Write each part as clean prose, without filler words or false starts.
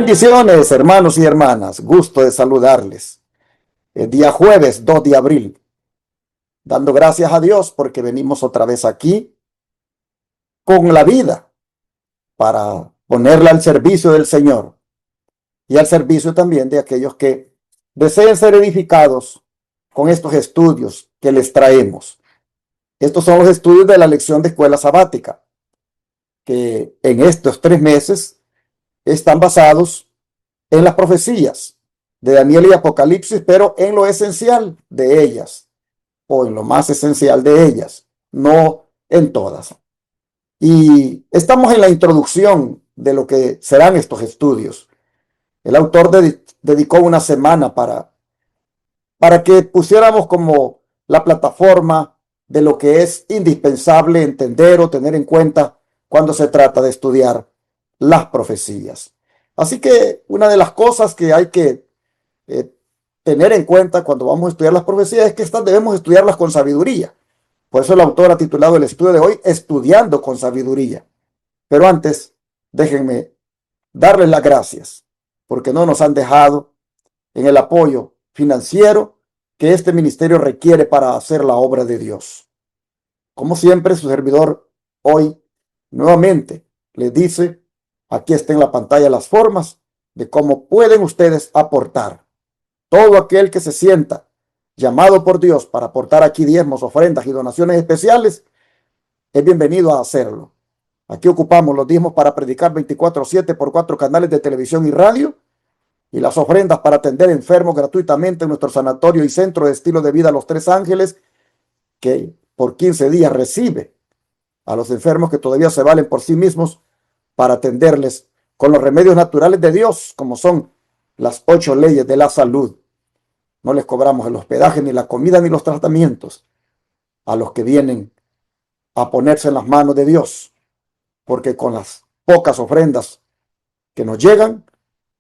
Bendiciones, hermanos y hermanas. Gusto de saludarles. El día jueves 2 de abril, dando gracias a Dios porque venimos otra vez aquí con la vida para ponerla al servicio del Señor y al servicio también de aquellos que deseen ser edificados con estos estudios que les traemos. Estos son los estudios de la lección de escuela sabática, que en estos 3 meses están basados en las profecías de Daniel y Apocalipsis, pero en lo esencial de ellas, o en lo más esencial de ellas, no en todas. Y estamos en la introducción de lo que serán estos estudios. El autor dedicó una semana para que pusiéramos como la plataforma de lo que es indispensable entender o tener en cuenta cuando se trata de estudiar las profecías. Así que una de las cosas que hay que tener en cuenta cuando vamos a estudiar las profecías es que estas debemos estudiarlas con sabiduría. Por eso el autor ha titulado el estudio de hoy Estudiando con sabiduría. Pero antes, déjenme darles las gracias porque no nos han dejado en el apoyo financiero que este ministerio requiere para hacer la obra de Dios. Como siempre, su servidor hoy nuevamente les dice, aquí está en la pantalla las formas de cómo pueden ustedes aportar. Todo aquel que se sienta llamado por Dios para aportar aquí diezmos, ofrendas y donaciones especiales, es bienvenido a hacerlo. Aquí ocupamos los diezmos para predicar 24/7 por 4 canales de televisión y radio, y las ofrendas para atender enfermos gratuitamente en nuestro sanatorio y centro de estilo de vida Los Tres Ángeles, que por 15 días recibe a los enfermos que todavía se valen por sí mismos para atenderles con los remedios naturales de Dios, como son las 8 leyes de la salud. No les cobramos el hospedaje, ni la comida, ni los tratamientos a los que vienen a ponerse en las manos de Dios, porque con las pocas ofrendas que nos llegan,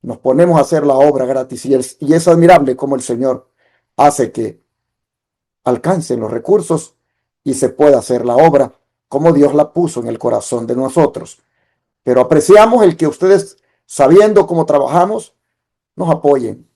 nos ponemos a hacer la obra gratis, y es admirable cómo el Señor hace que alcancen los recursos y se pueda hacer la obra como Dios la puso en el corazón de nosotros. Pero apreciamos el que ustedes, sabiendo cómo trabajamos, nos apoyen,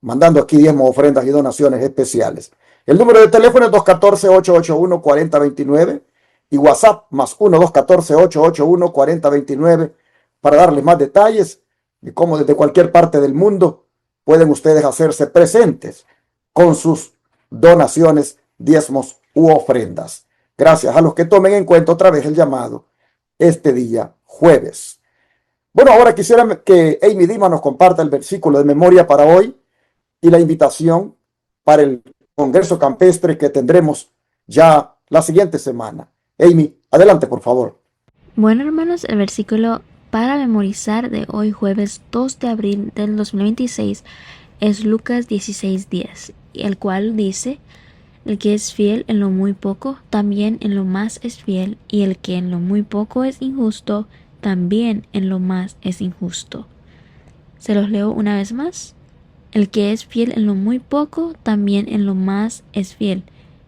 mandando aquí diezmos, ofrendas y donaciones especiales. El número de teléfono es 214-881-4029 y WhatsApp más 1-214-881-4029 para darles más detalles de cómo desde cualquier parte del mundo pueden ustedes hacerse presentes con sus donaciones, diezmos u ofrendas. Gracias a los que tomen en cuenta otra vez el llamado este día jueves. Bueno, ahora quisiera que Amy Dima nos comparta el versículo de memoria para hoy y la invitación para el Congreso Campestre que tendremos ya la siguiente semana. Amy, adelante, por favor. Bueno, hermanos, el versículo para memorizar de hoy jueves 2 de abril del 2026 es Lucas 16:10, el cual dice: el que es fiel en lo muy poco, también en lo más es fiel, y el que en lo muy poco es injusto, también en lo más es injusto. Se los leo una vez más. El que es fiel en lo muy poco, también en lo más es fiel,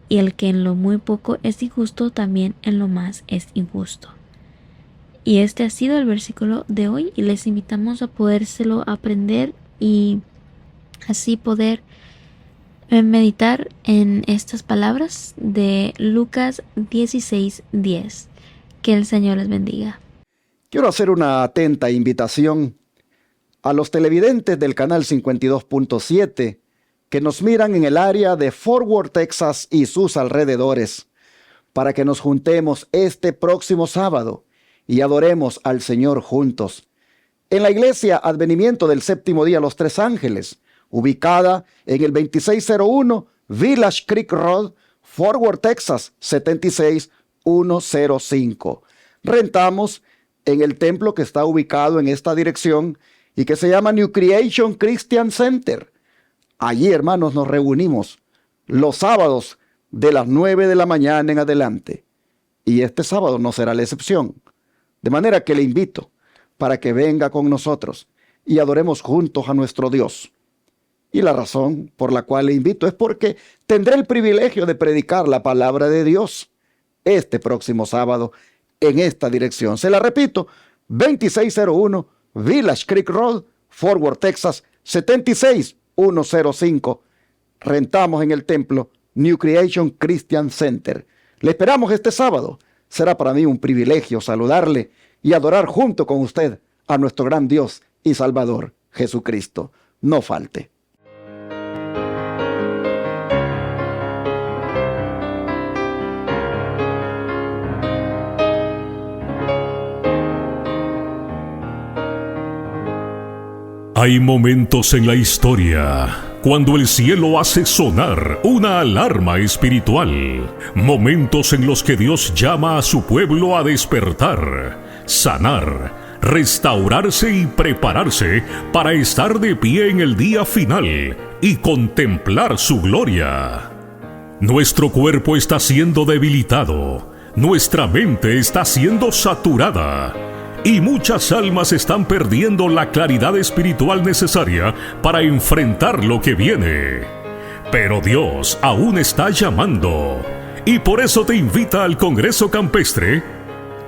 y el que en lo muy poco es injusto, también en lo más es injusto. Y este ha sido el versículo de hoy, y les invitamos a podérselo aprender y así poder meditar en estas palabras de Lucas 16:10. Que el Señor les bendiga. Quiero hacer una atenta invitación a los televidentes del canal 52.7 que nos miran en el área de Fort Worth, Texas y sus alrededores, para que nos juntemos este próximo sábado y adoremos al Señor juntos en la iglesia Advenimiento del Séptimo Día Los Tres Ángeles, ubicada en el 2601 Village Creek Road, Fort Worth, Texas 76105. Rentamos en el templo que está ubicado en esta dirección y que se llama New Creation Christian Center. Allí, hermanos, nos reunimos los sábados de las 9 de la mañana en adelante. Y este sábado no será la excepción. De manera que le invito para que venga con nosotros y adoremos juntos a nuestro Dios. Y la razón por la cual le invito es porque tendré el privilegio de predicar la palabra de Dios este próximo sábado en esta dirección. Se la repito, 2601 Village Creek Road, Fort Worth, Texas, 76105. Rentamos en el templo New Creation Christian Center. Le esperamos este sábado. Será para mí un privilegio saludarle y adorar junto con usted a nuestro gran Dios y Salvador, Jesucristo. No falte. Hay momentos en la historia cuando el cielo hace sonar una alarma espiritual. Momentos en los que Dios llama a su pueblo a despertar, sanar, restaurarse y prepararse para estar de pie en el día final y contemplar su gloria. Nuestro cuerpo está siendo debilitado, nuestra mente está siendo saturada y muchas almas están perdiendo la claridad espiritual necesaria para enfrentar lo que viene. Pero Dios aún está llamando y por eso te invita al Congreso Campestre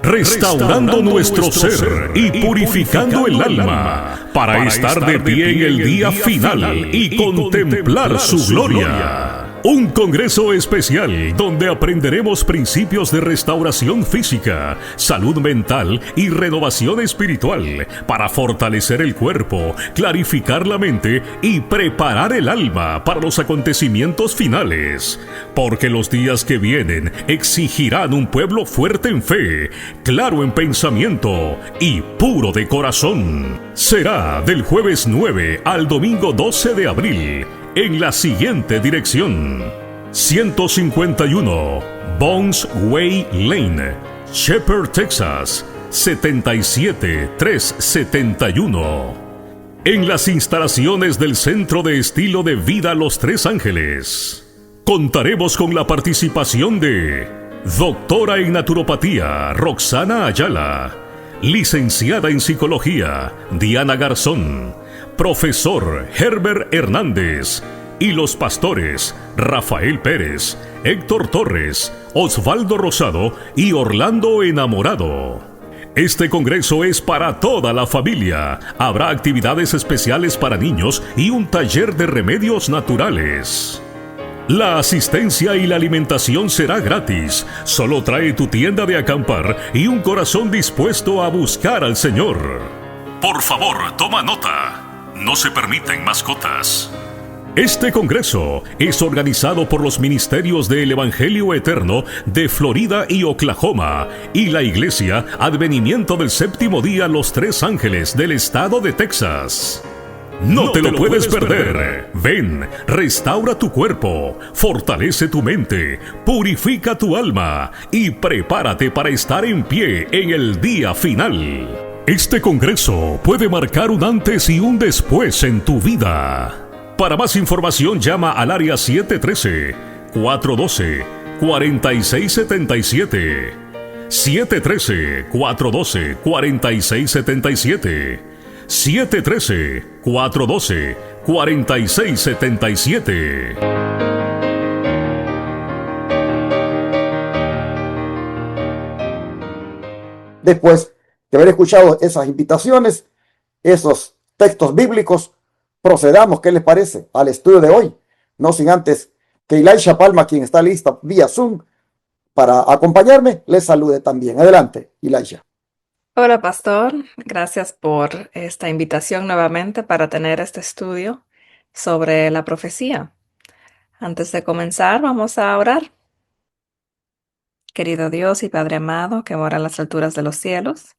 Restaurando nuestro ser y purificando el alma para estar de pie en el día final y contemplar su gloria. Un congreso especial donde aprenderemos principios de restauración física, salud mental y renovación espiritual para fortalecer el cuerpo, clarificar la mente y preparar el alma para los acontecimientos finales. Porque los días que vienen exigirán un pueblo fuerte en fe, claro en pensamiento y puro de corazón. Será del jueves 9 al domingo 12 de abril. En la siguiente dirección: 151 Bones Way Lane, Shepherd, Texas, 77371. En las instalaciones del Centro de Estilo de Vida Los Tres Ángeles. Contaremos con la participación de doctora en naturopatía Roxana Ayala, licenciada en psicología Diana Garzón, profesor Herbert Hernández y los pastores Rafael Pérez, Héctor Torres, Osvaldo Rosado y Orlando Enamorado. Este congreso es para toda la familia. Habrá actividades especiales para niños y un taller de remedios naturales. La asistencia y la alimentación será gratis. Solo trae tu tienda de acampar y un corazón dispuesto a buscar al Señor. Por favor, toma nota. No se permiten mascotas. Este congreso es organizado por los ministerios del Evangelio Eterno de Florida y Oklahoma y la Iglesia Advenimiento del Séptimo Día Los Tres Ángeles del estado de Texas. No te lo puedes perder. Ven, restaura tu cuerpo, fortalece tu mente, purifica tu alma y prepárate para estar en pie en el día final. Este congreso puede marcar un antes y un después en tu vida. Para más información llama al área 713-412-4677. 713-412-4677. 713-412-4677. Después de haber escuchado esas invitaciones, esos textos bíblicos, procedamos, ¿qué les parece?, al estudio de hoy. No sin antes que Ilaisha Palma, quien está lista vía Zoom para acompañarme, les salude también. Adelante, Ilaisha. Hola, pastor. Gracias por esta invitación nuevamente para tener este estudio sobre la profecía. Antes de comenzar, vamos a orar. Querido Dios y Padre amado, que mora en las alturas de los cielos,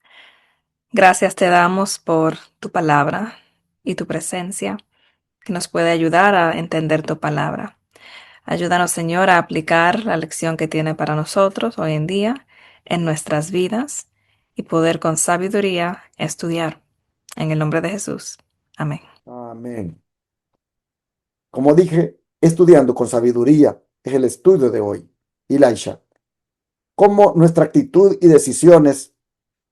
gracias te damos por tu palabra y tu presencia, que nos puede ayudar a entender tu palabra. Ayúdanos, Señor, a aplicar la lección que tiene para nosotros hoy en día en nuestras vidas y poder con sabiduría estudiar. En el nombre de Jesús. Amén. Amén. Como dije, estudiando con sabiduría es el estudio de hoy. Ilaisha, ¿cómo nuestra actitud y decisiones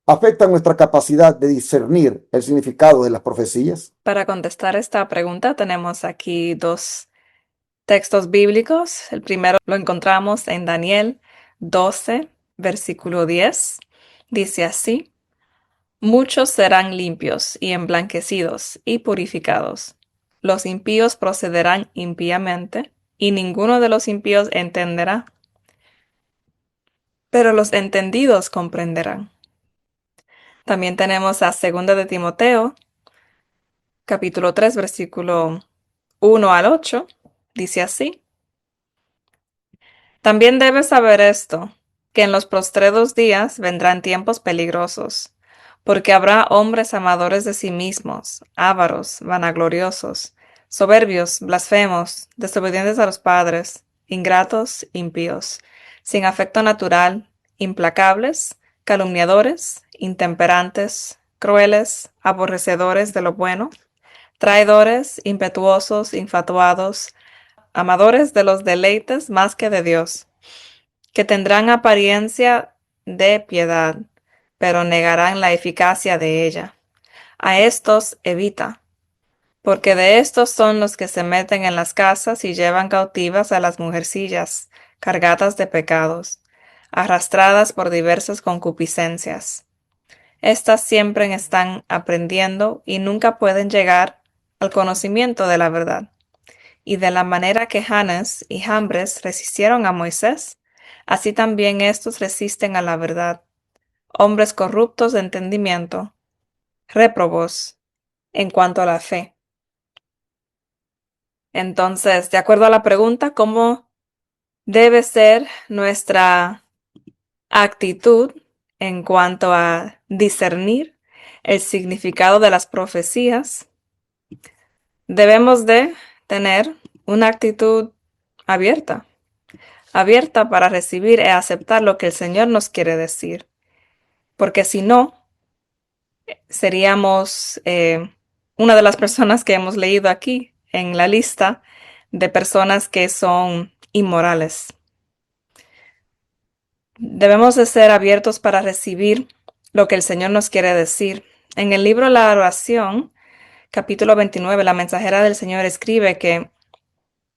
afectan nuestra capacidad de discernir el significado de las profecías? Para contestar esta pregunta tenemos aquí dos textos bíblicos. El primero lo encontramos en Daniel 12, versículo 10. Dice así: Muchos serán limpios y emblanquecidos y purificados. Los impíos procederán impíamente, y ninguno de los impíos entenderá, pero los entendidos comprenderán. También tenemos a 2 de Timoteo, capítulo 3, versículo 1 al 8. Dice así: También debes saber esto, que en los postreros días vendrán tiempos peligrosos, porque habrá hombres amadores de sí mismos, ávaros, vanagloriosos, soberbios, blasfemos, desobedientes a los padres, ingratos, impíos, sin afecto natural, implacables, calumniadores, intemperantes, crueles, aborrecedores de lo bueno, traidores, impetuosos, infatuados, amadores de los deleites más que de Dios, que tendrán apariencia de piedad, pero negarán la eficacia de ella. A estos evita, porque de estos son los que se meten en las casas y llevan cautivas a las mujercillas, cargadas de pecados, arrastradas por diversas concupiscencias. Estas siempre están aprendiendo y nunca pueden llegar al conocimiento de la verdad. Y de la manera que Janes y Jambres resistieron a Moisés, así también estos resisten a la verdad. Hombres corruptos de entendimiento, réprobos en cuanto a la fe. Entonces, de acuerdo a la pregunta, ¿cómo debe ser nuestra actitud en cuanto a discernir el significado de las profecías? Debemos de tener una actitud abierta para recibir y aceptar lo que el Señor nos quiere decir, porque si no, seríamos una de las personas que hemos leído aquí en la lista de personas que son inmorales. Debemos de ser abiertos para recibir lo que el Señor nos quiere decir. En el libro La Oración, capítulo 29, la mensajera del Señor escribe que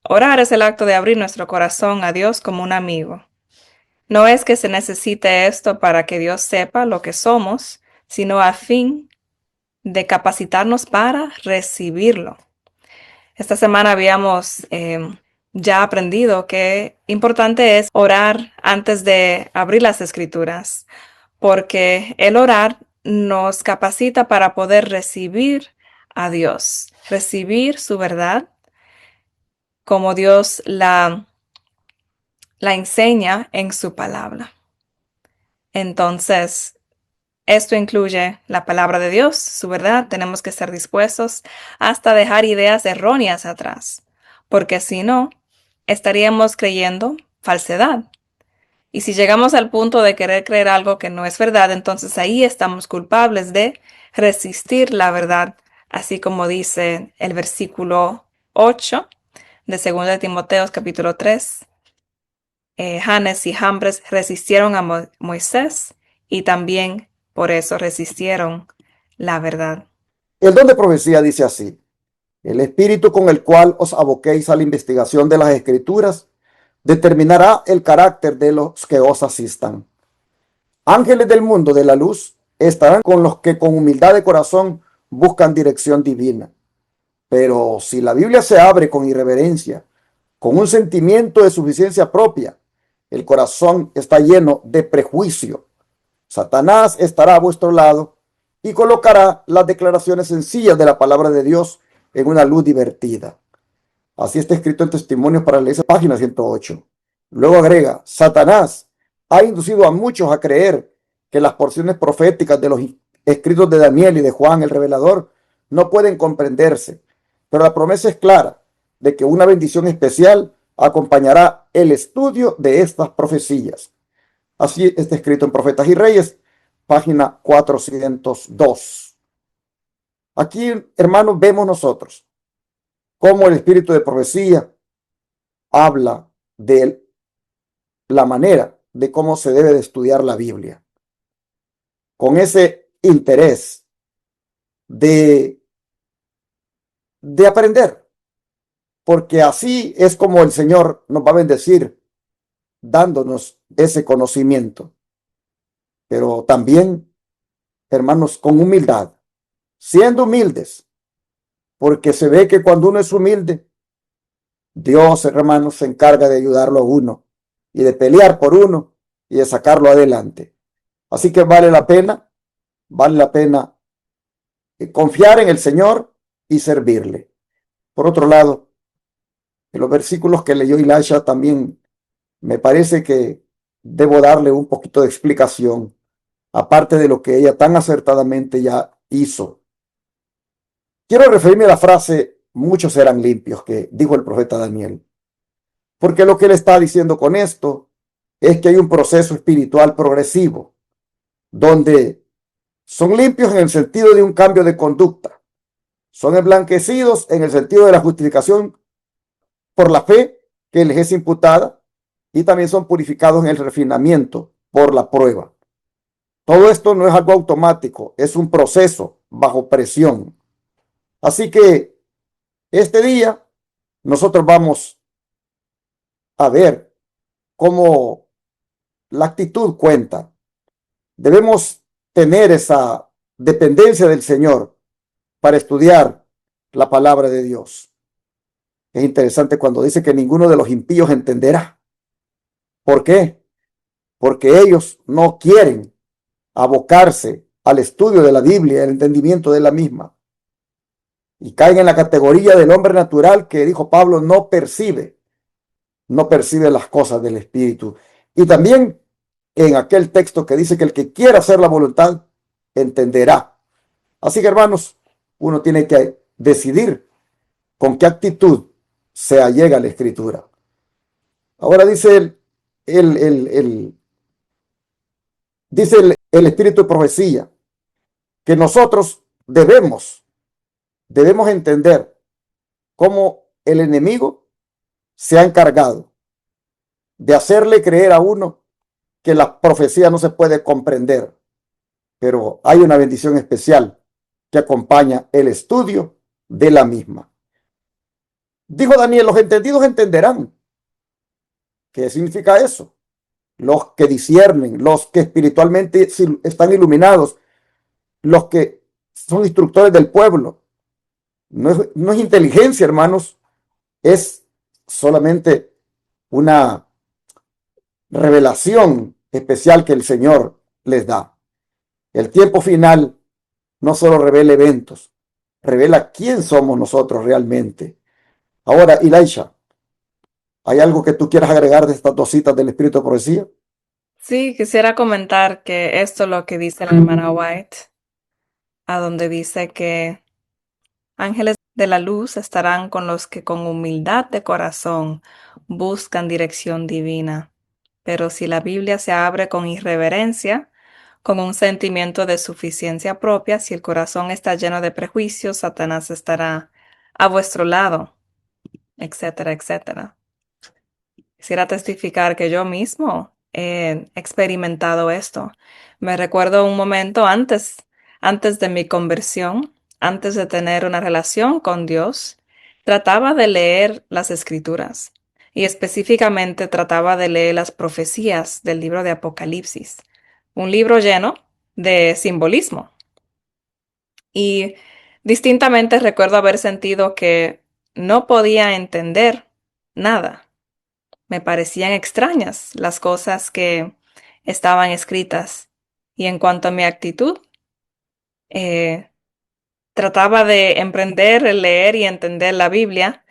orar es el acto de abrir nuestro corazón a Dios como un amigo. No es que se necesite esto para que Dios sepa lo que somos, sino a fin de capacitarnos para recibirlo. Esta semana habíamos ya aprendido que importante es orar antes de abrir las escrituras, porque el orar nos capacita para poder recibir a Dios, recibir su verdad como Dios la enseña en su palabra. Entonces, esto incluye la palabra de Dios, su verdad. Tenemos que estar dispuestos hasta dejar ideas erróneas atrás, porque si no, estaríamos creyendo falsedad. Y si llegamos al punto de querer creer algo que no es verdad, entonces ahí estamos culpables de resistir la verdad, así como dice el versículo 8 de 2 de Timoteo capítulo 3. Janes y Jambres resistieron a Moisés y también por eso resistieron la verdad. El don de profecía dice así: el espíritu con el cual os aboquéis a la investigación de las escrituras determinará el carácter de los que os asistan. Ángeles del mundo de la luz estarán con los que con humildad de corazón buscan dirección divina. Pero si la Biblia se abre con irreverencia, con un sentimiento de suficiencia propia, el corazón está lleno de prejuicio. Satanás estará a vuestro lado y colocará las declaraciones sencillas de la palabra de Dios en una luz divertida. Así está escrito en Testimonios para la Iglesia, página 108. Luego agrega: Satanás ha inducido a muchos a creer que las porciones proféticas de los escritos de Daniel y de Juan el Revelador no pueden comprenderse, pero la promesa es clara de que una bendición especial acompañará el estudio de estas profecías. Así está escrito en Profetas y Reyes, página 402. Aquí, hermanos, vemos nosotros cómo el espíritu de profecía habla de la manera de cómo se debe de estudiar la Biblia, con ese interés de aprender, porque así es como el Señor nos va a bendecir, dándonos ese conocimiento. Pero también hermanos, con humildad, siendo humildes, porque se ve que cuando uno es humilde, Dios, hermanos, se encarga de ayudarlo a uno y de pelear por uno y de sacarlo adelante. Así que vale la pena confiar en el Señor y servirle. Por otro lado, en los versículos que leyó Elisha también me parece que debo darle un poquito de explicación, aparte de lo que ella tan acertadamente ya hizo. Quiero referirme a la frase, muchos serán limpios, que dijo el profeta Daniel, porque lo que él está diciendo con esto es que hay un proceso espiritual progresivo, donde son limpios en el sentido de un cambio de conducta, son emblanquecidos en el sentido de la justificación por la fe que les es imputada, y también son purificados en el refinamiento por la prueba. Todo esto no es algo automático, es un proceso bajo presión. Así que este día nosotros vamos a ver cómo la actitud cuenta. Debemos tener esa dependencia del Señor para estudiar la palabra de Dios. Es interesante cuando dice que ninguno de los impíos entenderá. ¿Por qué? Porque ellos no quieren abocarse al estudio de la Biblia, el entendimiento de la misma. Y caen en la categoría del hombre natural que, dijo Pablo, no percibe las cosas del Espíritu. Y también en aquel texto que dice que el que quiera hacer la voluntad entenderá. Así que, hermanos, uno tiene que decidir con qué actitud se allega a la Escritura. Ahora dice el Espíritu de profecía que nosotros debemos entender cómo el enemigo se ha encargado de hacerle creer a uno que la profecía no se puede comprender, pero hay una bendición especial que acompaña el estudio de la misma. Dijo Daniel, los entendidos entenderán. ¿Qué significa eso? Los que disciernen, los que espiritualmente están iluminados, los que son instructores del pueblo. No es inteligencia, hermanos, es solamente una revelación especial que el Señor les da. El tiempo final no solo revela eventos, revela quién somos nosotros realmente. Ahora, Elisha, ¿hay algo que tú quieras agregar de estas dos citas del Espíritu de Profecía? Sí, quisiera comentar que esto es lo que dice la hermana White, a donde dice que ángeles de la luz estarán con los que con humildad de corazón buscan dirección divina. Pero si la Biblia se abre con irreverencia, con un sentimiento de suficiencia propia, si el corazón está lleno de prejuicios, Satanás estará a vuestro lado, etcétera, etcétera. Quisiera testificar que yo mismo he experimentado esto. Me recuerdo un momento antes de mi conversión, antes de tener una relación con Dios, trataba de leer las Escrituras y específicamente trataba de leer las profecías del libro de Apocalipsis, un libro lleno de simbolismo. Y distintamente recuerdo haber sentido que no podía entender nada. Me parecían extrañas las cosas que estaban escritas. Y en cuanto a mi actitud, trataba de emprender el leer y entender la Biblia.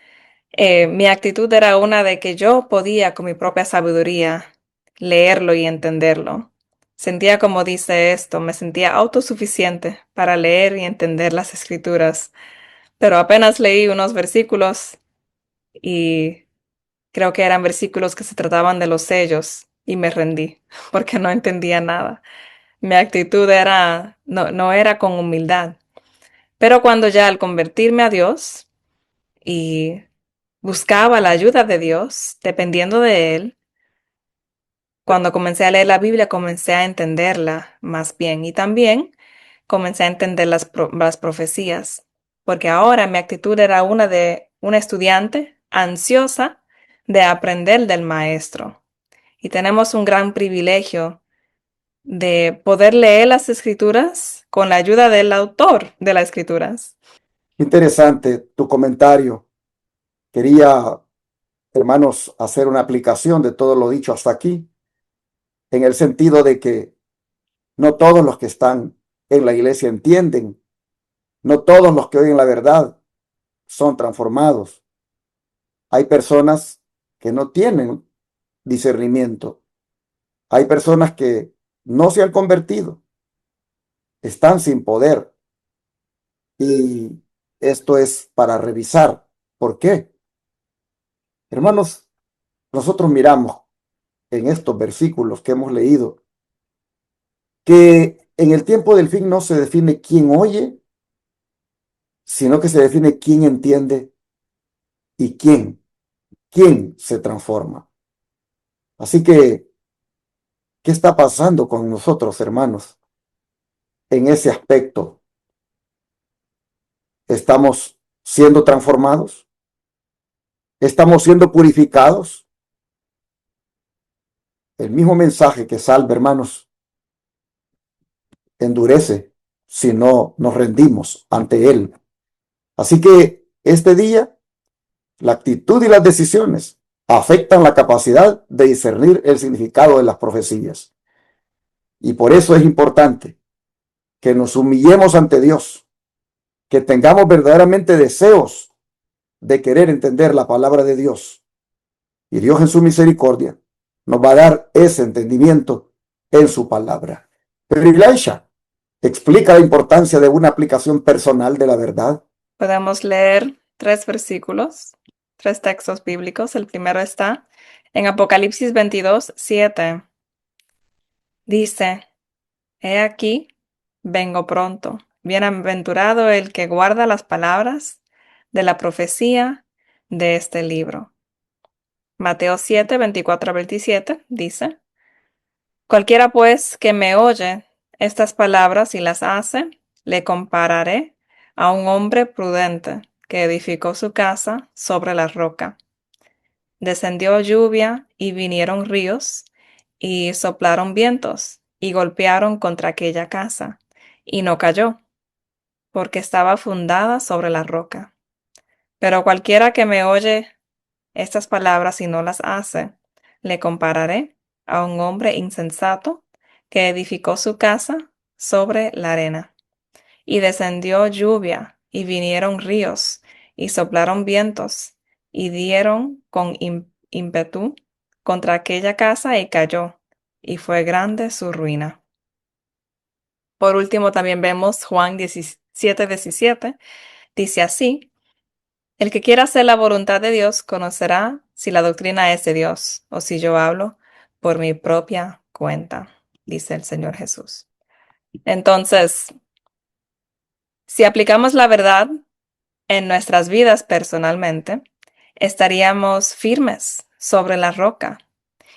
Mi actitud era una de que yo podía con mi propia sabiduría leerlo y entenderlo. Sentía como dice esto, me sentía autosuficiente para leer y entender las escrituras. Pero apenas leí unos versículos y creo que eran versículos que se trataban de los sellos y me rendí porque no entendía nada. Mi actitud no era con humildad. Pero cuando ya al convertirme a Dios y buscaba la ayuda de Dios, dependiendo de Él, cuando comencé a leer la Biblia comencé a entenderla más bien y también comencé a entender las profecías, porque ahora mi actitud era una de una estudiante ansiosa de aprender del maestro. Y tenemos un gran privilegio de poder leer las escrituras con la ayuda del autor de las Escrituras. Interesante tu comentario. Quería, hermanos, hacer una aplicación de todo lo dicho hasta aquí, en el sentido de que no todos los que están en la iglesia entienden, no todos los que oyen la verdad son transformados. Hay personas que no tienen discernimiento. Hay personas que no se han convertido, están sin poder. Y esto es para revisar. ¿Por qué? Hermanos, nosotros miramos en estos versículos que hemos leído que en el tiempo del fin no se define quién oye, sino que se define quién entiende y quién se transforma. Así que, ¿qué está pasando con nosotros, hermanos, en ese aspecto? ¿Estamos siendo transformados? ¿Estamos siendo purificados? El mismo mensaje que salva, hermanos, endurece si no nos rendimos ante él. Así que este día, la actitud y las decisiones afectan la capacidad de discernir el significado de las profecías. Y por eso es importante que nos humillemos ante Dios, que tengamos verdaderamente deseos de querer entender la palabra de Dios. Y Dios en su misericordia nos va a dar ese entendimiento en su palabra. Pero Elisha explica la importancia de una aplicación personal de la verdad. Podemos leer 3 versículos, 3 textos bíblicos. El primero está en Apocalipsis 22:7. Dice, He aquí, vengo pronto. Bienaventurado el que guarda las palabras de la profecía de este libro. Mateo 7:24-27 dice, Cualquiera pues que me oye estas palabras y las hace, le compararé a un hombre prudente que edificó su casa sobre la roca. Descendió lluvia y vinieron ríos y soplaron vientos y golpearon contra aquella casa y no cayó, porque estaba fundada sobre la roca. Pero cualquiera que me oye estas palabras y no las hace, le compararé a un hombre insensato que edificó su casa sobre la arena. Y descendió lluvia, y vinieron ríos, y soplaron vientos, y dieron con ímpetu contra aquella casa, y cayó, y fue grande su ruina. Por último, también vemos Juan 17:17, dice así, El que quiera hacer la voluntad de Dios conocerá si la doctrina es de Dios, o si yo hablo por mi propia cuenta, dice el Señor Jesús. Entonces, si aplicamos la verdad en nuestras vidas personalmente, estaríamos firmes sobre la roca.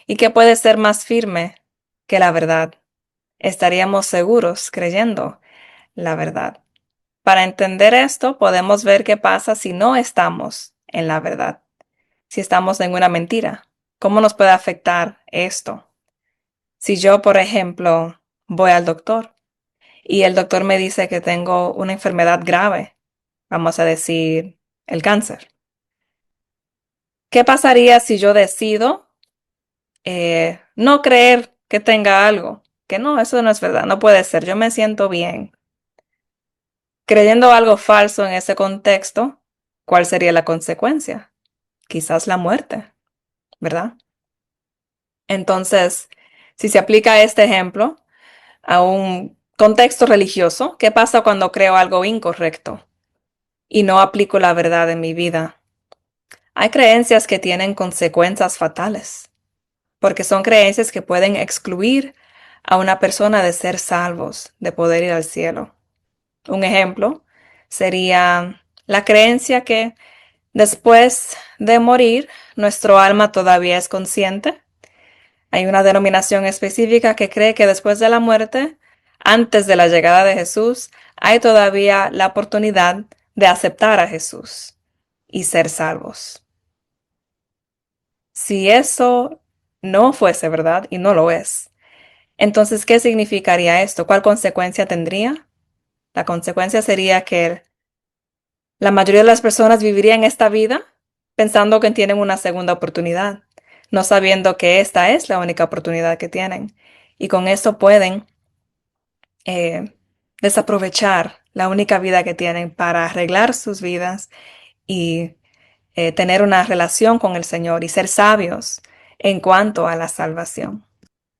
¿Y qué puede ser más firme que la verdad? Estaríamos seguros creyendo la verdad. Para entender esto, podemos ver qué pasa si no estamos en la verdad, si estamos en una mentira. ¿Cómo nos puede afectar esto? Si yo, por ejemplo, voy al doctor y el doctor me dice que tengo una enfermedad grave, vamos a decir el cáncer. ¿Qué pasaría si yo decido no creer que tenga algo? Que no, eso no es verdad, no puede ser, yo me siento bien. Creyendo algo falso en ese contexto, ¿cuál sería la consecuencia? Quizás la muerte, ¿verdad? Entonces, si se aplica este ejemplo a un contexto religioso, ¿qué pasa cuando creo algo incorrecto y no aplico la verdad en mi vida? Hay creencias que tienen consecuencias fatales, porque son creencias que pueden excluir a una persona de ser salvos, de poder ir al cielo. Un ejemplo sería la creencia que después de morir, nuestro alma todavía es consciente. Hay una denominación específica que cree que después de la muerte, antes de la llegada de Jesús, hay todavía la oportunidad de aceptar a Jesús y ser salvos. Si eso no fuese verdad, y no lo es, entonces, ¿qué significaría esto? ¿Cuál consecuencia tendría? La consecuencia sería que la mayoría de las personas vivirían esta vida pensando que tienen una segunda oportunidad, no sabiendo que esta es la única oportunidad que tienen. Y con eso pueden desaprovechar la única vida que tienen para arreglar sus vidas y tener una relación con el Señor y ser sabios en cuanto a la salvación.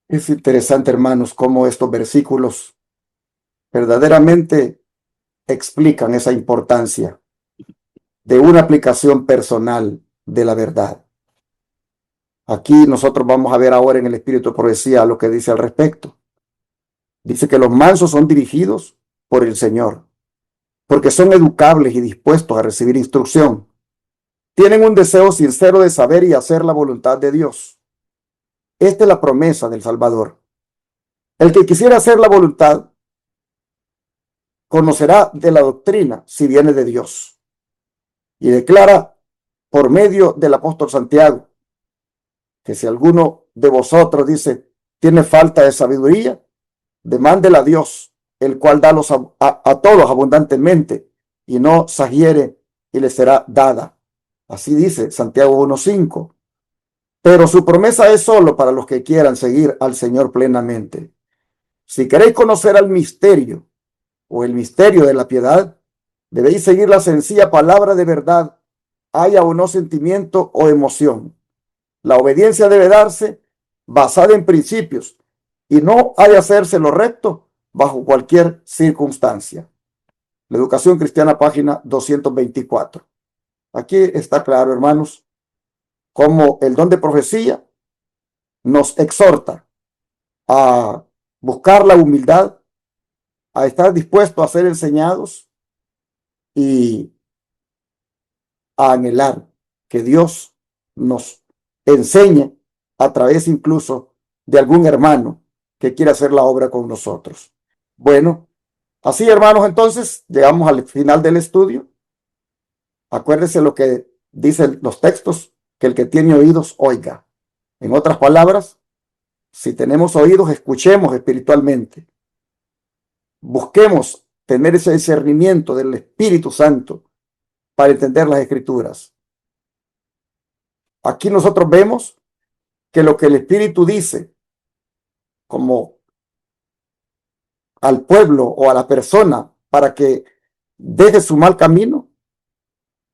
Es interesante, hermanos, cómo estos versículos verdaderamente explican esa importancia de una aplicación personal de la verdad. Aquí nosotros vamos a ver ahora en el Espíritu de Profecía lo que dice al respecto. Dice que los mansos son dirigidos por el Señor, porque son educables y dispuestos a recibir instrucción. Tienen un deseo sincero de saber y hacer la voluntad de Dios. Esta es la promesa del Salvador. El que quisiera hacer la voluntad conocerá de la doctrina si viene de Dios. Y declara por medio del apóstol Santiago que si alguno de vosotros dice tiene falta de sabiduría, demándela a Dios, el cual da a todos abundantemente y no sagiere y le será dada. Así dice Santiago 1:5. Pero su promesa es solo para los que quieran seguir al Señor plenamente. Si queréis conocer al misterio o el misterio de la piedad, debéis seguir la sencilla palabra de verdad, haya o no sentimiento o emoción. La obediencia debe darse basada en principios y no ha de hacerse lo recto bajo cualquier circunstancia. La Educación Cristiana, página 224. Aquí está claro, hermanos, cómo el don de profecía nos exhorta a buscar la humildad, a estar dispuestos a ser enseñados y a anhelar que Dios nos enseñe a través incluso de algún hermano que quiera hacer la obra con nosotros. Bueno, así, hermanos, entonces llegamos al final del estudio. Acuérdense lo que dicen los textos, que el que tiene oídos oiga. En otras palabras, si tenemos oídos, escuchemos espiritualmente. Busquemos tener ese discernimiento del Espíritu Santo para entender las Escrituras. Aquí nosotros vemos que lo que el Espíritu dice, como al pueblo o a la persona para que deje su mal camino,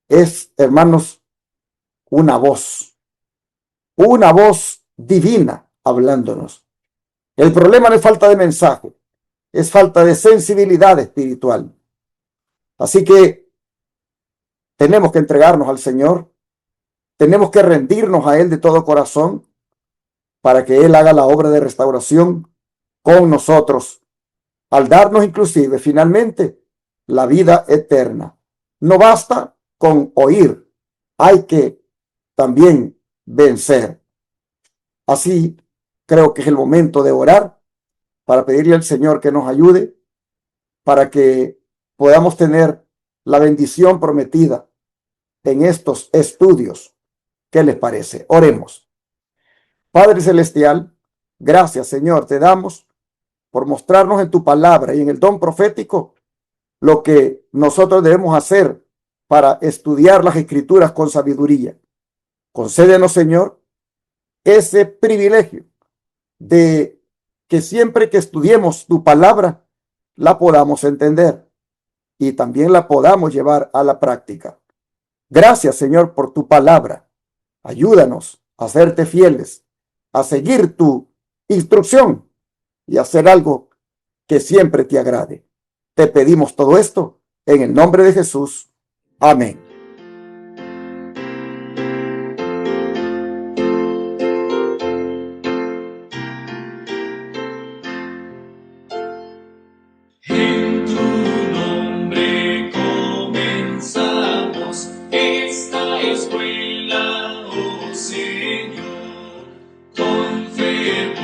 es, hermanos, una voz divina hablándonos. El problema no es falta de mensaje, es falta de sensibilidad espiritual. Así que tenemos que entregarnos al Señor, tenemos que rendirnos a Él de todo corazón para que Él haga la obra de restauración con nosotros, al darnos inclusive finalmente la vida eterna. No basta con oír, hay que también vencer. Así creo que es el momento de orar para pedirle al Señor que nos ayude para que podamos tener la bendición prometida en estos estudios. ¿Qué les parece? Oremos. Padre Celestial, gracias, Señor, te damos por mostrarnos en tu palabra y en el don profético lo que nosotros debemos hacer para estudiar las Escrituras con sabiduría. Concédenos, Señor, ese privilegio de que siempre que estudiemos tu palabra, la podamos entender y también la podamos llevar a la práctica. Gracias, Señor, por tu palabra. Ayúdanos a serte fieles, a seguir tu instrucción y hacer algo que siempre te agrade. Te pedimos todo esto en el nombre de Jesús. Amén. En tu nombre comenzamos esta escuela, oh Señor, con fervor.